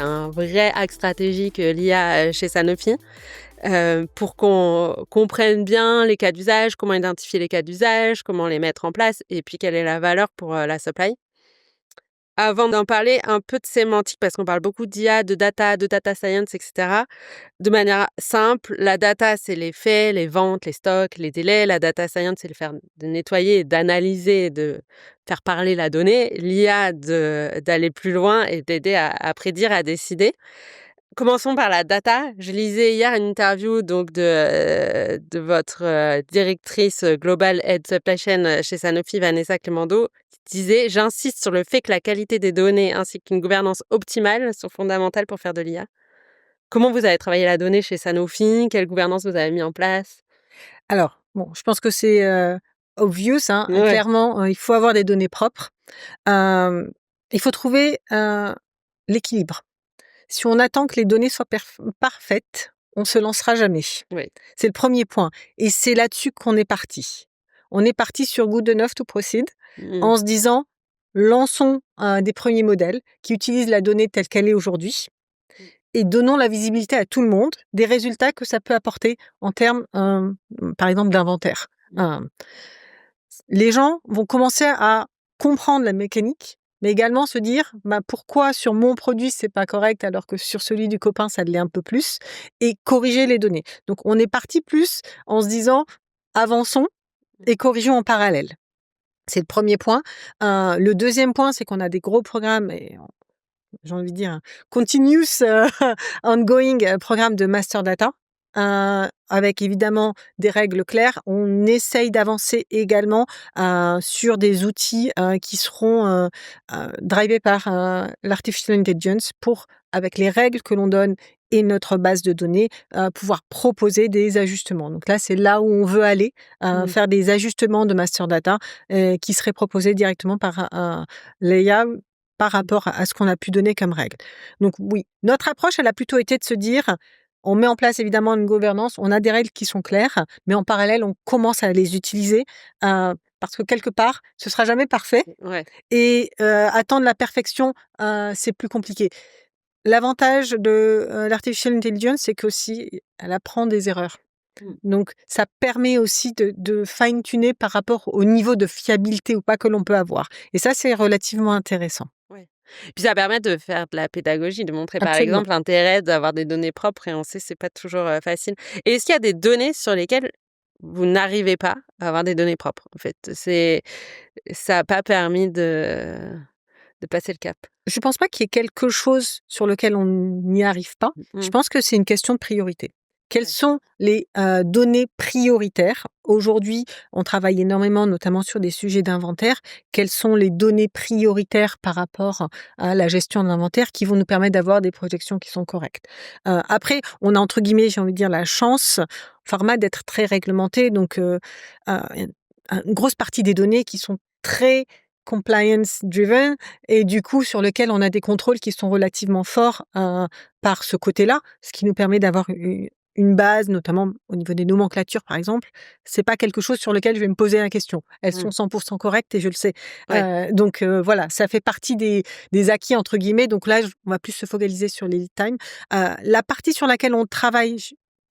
un vrai axe stratégique, l'IA, chez Sanofi, pour qu'on comprenne bien les cas d'usage, comment identifier les cas d'usage, comment les mettre en place et puis quelle est la valeur pour, la supply. Avant d'en parler, un peu de sémantique parce qu'on parle beaucoup d'IA, de data science et cetera. De manière simple, la data, c'est les faits, les ventes, les stocks, les délais. La data science, c'est de nettoyer, d'analyser, de faire parler la donnée. L'IA, d'aller plus loin et d'aider à prédire, à décider. Commençons par la data. Je lisais hier une interview donc de votre directrice globale Head Supply Chain chez Sanofi, Vanessa Clemando, qui disait: «J'insiste sur le fait que la qualité des données ainsi qu'une gouvernance optimale sont fondamentales pour faire de l'IA». Comment vous avez travaillé la donnée chez Sanofi? Quelle gouvernance vous avez mis en place? Alors, bon, je pense que c'est, obvious, hein. Ouais. Clairement, il faut avoir des données propres. Il faut trouver, l'équilibre. Si on attend que les données soient parfaites, on se lancera jamais. Oui. C'est le premier point et c'est là-dessus qu'on est parti. On est parti sur Good enough to proceed Mmh. en se disant: «Lançons, des premiers modèles qui utilisent la donnée telle qu'elle est aujourd'hui et donnons la visibilité à tout le monde des résultats que ça peut apporter en termes, par exemple d'inventaire». Hem, les gens vont commencer à comprendre la mécanique, mais également se dire: «Bah, pourquoi sur mon produit c'est pas correct alors que sur celui du copain ça l'est un peu plus?» et corriger les données. Donc on est parti plus en se disant: «Avançons et corrigeons en parallèle». C'est le premier point. Le deuxième point, c'est qu'on a des gros programmes et j'ai envie de dire un continuous, ongoing, programme de master data, avec évidemment des règles claires. On essaye d'avancer également, sur des outils, qui seront, drivés par, l'artificial intelligence pour, avec les règles que l'on donne et notre base de données, pouvoir proposer des ajustements. Donc là, c'est là où on veut aller, Mmh. faire des ajustements de master data, qui seraient proposés directement par, l'IA par rapport à ce qu'on a pu donner comme règle. Donc oui, notre approche, elle a plutôt été de se dire, on met en place évidemment une gouvernance, on a des règles qui sont claires, mais en parallèle, on commence à les utiliser, parce que quelque part, ce sera jamais parfait Ouais. et attendre la perfection, c'est plus compliqué. L'avantage de, l'artificial intelligence, c'est qu'aussi elle apprend des erreurs. Mmh. Donc ça permet aussi de fine tuner par rapport au niveau de fiabilité ou pas que l'on peut avoir et ça, c'est relativement intéressant. Ouais. Puis ça permet de faire de la pédagogie, de montrer par Absolument. exemple l'intérêt d'avoir des données propres et on sait c'est pas toujours, facile. Et est-ce qu'il y a des données sur lesquelles vous n'arrivez pas à avoir des données propres, en fait? Ça a pas permis de passer le cap? Je pense pas qu'il y ait quelque chose sur lequel on n'y arrive pas. Je Mmh. pense que c'est une question de priorité. Quelles Ouais. sont les, données prioritaires? Aujourd'hui, on travaille énormément, notamment sur des sujets d'inventaire. Quelles sont les données prioritaires par rapport à la gestion de l'inventaire qui vont nous permettre d'avoir des projections qui sont correctes? Après, on a entre guillemets, j'ai envie de dire, «la chance», pharma, d'être très réglementé donc une grosse partie des données qui sont très compliance driven et du coup sur lequel on a des contrôles qui sont relativement forts, par ce côté-là, ce qui nous permet d'avoir une base, notamment au niveau des nomenclatures par exemple. C'est pas quelque chose sur lequel je vais me poser la question. Elles Mmh. sont 100% correctes et je le sais. Ouais. Donc voilà, ça fait partie des «acquis» entre guillemets, donc là on va plus se focaliser sur les lead time. La partie sur laquelle on travaille,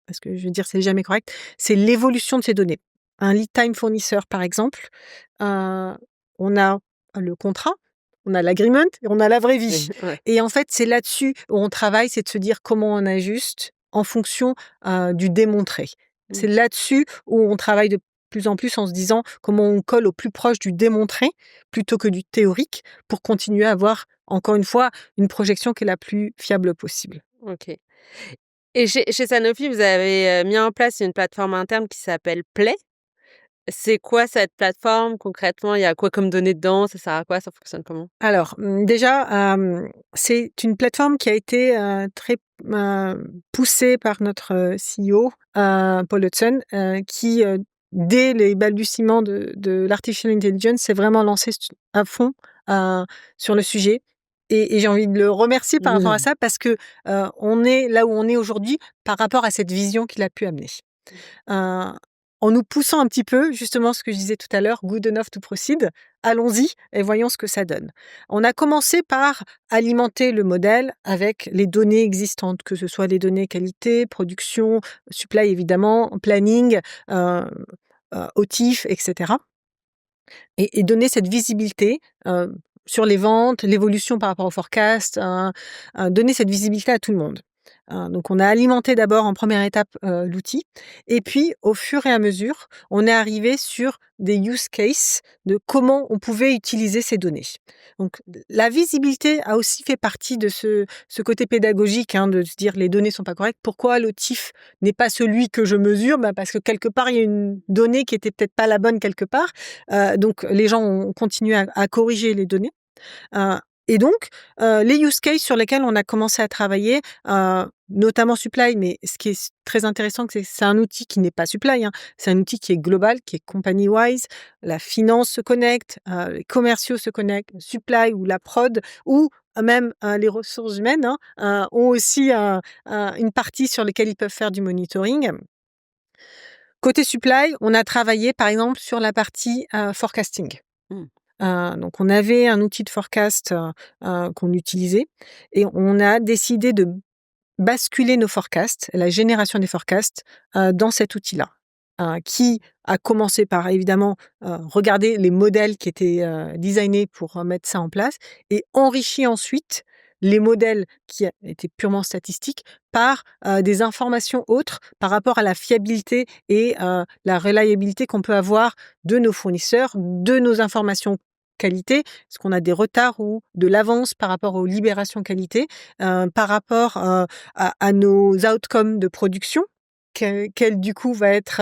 parce que je veux dire c'est jamais correct, c'est l'évolution de ces données. Un lead time fournisseur par exemple, heu, on a le contrat, on a l'agreement et on a la vraie vie Oui, ouais. et en fait, c'est là-dessus où on travaille, c'est de se dire comment on ajuste en fonction, du démontré. C'est Mmh. là-dessus où on travaille de plus en plus en se disant comment on colle au plus proche du démontré plutôt que du théorique pour continuer à avoir, encore une fois, une projection qui est la plus fiable possible. OK. Et chez Sanofi, vous avez, mis en place une plateforme interne qui s'appelle Play. C'est quoi cette plateforme concrètement? Il y a quoi comme données dedans? Ça sert à quoi? Ça fonctionne comment? Alors, déjà, c'est une plateforme qui a été, très, poussée par notre, CEO, Paul Hudson, qui, dès les balbutiements de l'artificial intelligence, s'est vraiment lancé à fond, sur le sujet et j'ai envie de le remercier par rapport à ça parce que, on est là où on est aujourd'hui par rapport à cette vision qu'il a pu amener. Heu, en nous poussant un petit peu, justement ce que je disais tout à l'heure, good enough to proceed, allons-y et voyons ce que ça donne. On a commencé par alimenter le modèle avec les données existantes, que ce soit les données qualité, production, supply évidemment, planning, OTIF, etc. Et donner cette visibilité sur les ventes, l'évolution par rapport au forecast, donner cette visibilité à tout le monde. Donc on a alimenté d'abord en première étape l'outil, et puis au fur et à mesure, on est arrivé sur des use cases de comment on pouvait utiliser ces données. Donc la visibilité a aussi fait partie de ce côté pédagogique, de se dire les données sont pas correctes. Pourquoi l'OTIF n'est pas celui que je mesure? Parce que quelque part il y a une donnée qui était peut-être pas la bonne quelque part. Donc les gens ont continué à corriger les données. Et donc, les use cases sur lesquels on a commencé à travailler, notamment Supply, mais ce qui est très intéressant, c'est un outil qui n'est pas Supply, c'est un outil qui est global, qui est company-wise. La finance se connecte, les commerciaux se connectent, Supply ou la prod, ou même les ressources humaines ont aussi une partie sur laquelle ils peuvent faire du monitoring. Côté Supply, on a travaillé par exemple sur la partie forecasting. Donc on avait un outil de forecast qu'on utilisait, et on a décidé de basculer nos forecasts, la génération des forecasts, dans cet outil-là, qui a commencé par évidemment regarder les modèles qui étaient designés pour mettre ça en place, et enrichi ensuite les modèles qui étaient purement statistiques par des informations autres par rapport à la fiabilité et la reliabilité qu'on peut avoir de nos fournisseurs, de nos informations qualité, est-ce qu'on a des retards ou de l'avance par rapport aux libérations qualité, par rapport à nos outcomes de production, quel du coup va être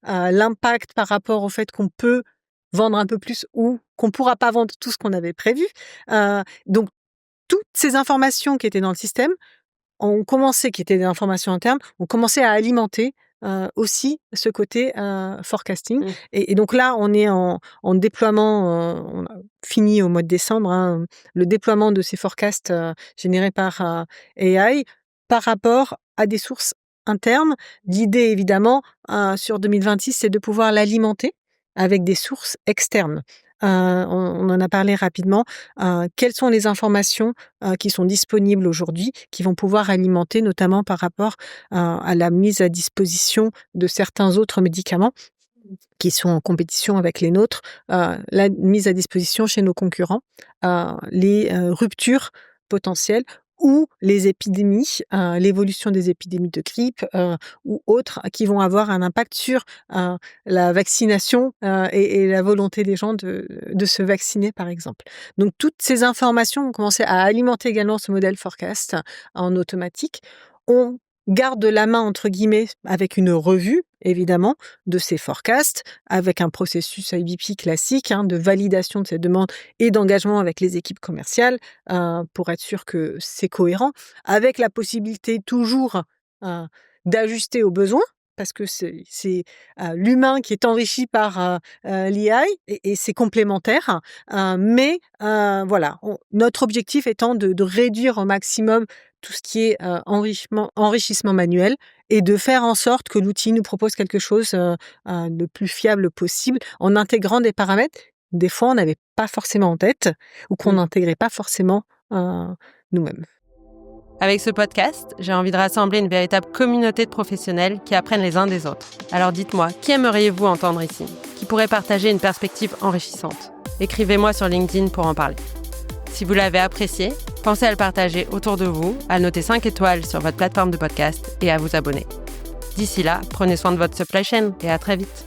l'impact par rapport au fait qu'on peut vendre un peu plus ou qu'on pourra pas vendre tout ce qu'on avait prévu. Donc toutes ces informations qui étaient dans le système qui étaient des informations internes, ont commencé à alimenter aussi ce côté forecasting. Et donc là, on est en déploiement, on a fini au mois de décembre, le déploiement de ces forecasts générés par AI par rapport à des sources internes. L'idée, évidemment, sur 2026, c'est de pouvoir l'alimenter avec des sources externes. On en a parlé rapidement. Quelles sont les informations qui sont disponibles aujourd'hui, qui vont pouvoir alimenter, notamment par rapport à la mise à disposition de certains autres médicaments qui sont en compétition avec les nôtres, la mise à disposition chez nos concurrents, les ruptures potentielles ou les épidémies, l'évolution des épidémies de grippe ou autres qui vont avoir un impact sur la vaccination et la volonté des gens de se vacciner, par exemple. Donc toutes ces informations ont commencé à alimenter également ce modèle forecast en automatique. On garde la main, entre guillemets, avec une revue, évidemment, de ces forecasts, avec un processus IBP classique de validation de ces demandes et d'engagement avec les équipes commerciales pour être sûr que c'est cohérent, avec la possibilité toujours d'ajuster aux besoins, parce que c'est l'humain qui est enrichi par l'IA et c'est complémentaire. Mais voilà, notre objectif étant de réduire au maximum tout ce qui est enrichissement manuel et de faire en sorte que l'outil nous propose quelque chose le plus fiable possible en intégrant des paramètres des fois on n'avait pas forcément en tête ou qu'on n'intégrait pas forcément nous-mêmes. Avec ce podcast, j'ai envie de rassembler une véritable communauté de professionnels qui apprennent les uns des autres. Alors dites-moi, qui aimeriez-vous entendre ici? Qui pourrait partager une perspective enrichissante? Écrivez-moi sur LinkedIn pour en parler. Si vous l'avez apprécié, pensez à le partager autour de vous, à noter 5 étoiles sur votre plateforme de podcast et à vous abonner. D'ici là, prenez soin de votre supply chain et à très vite.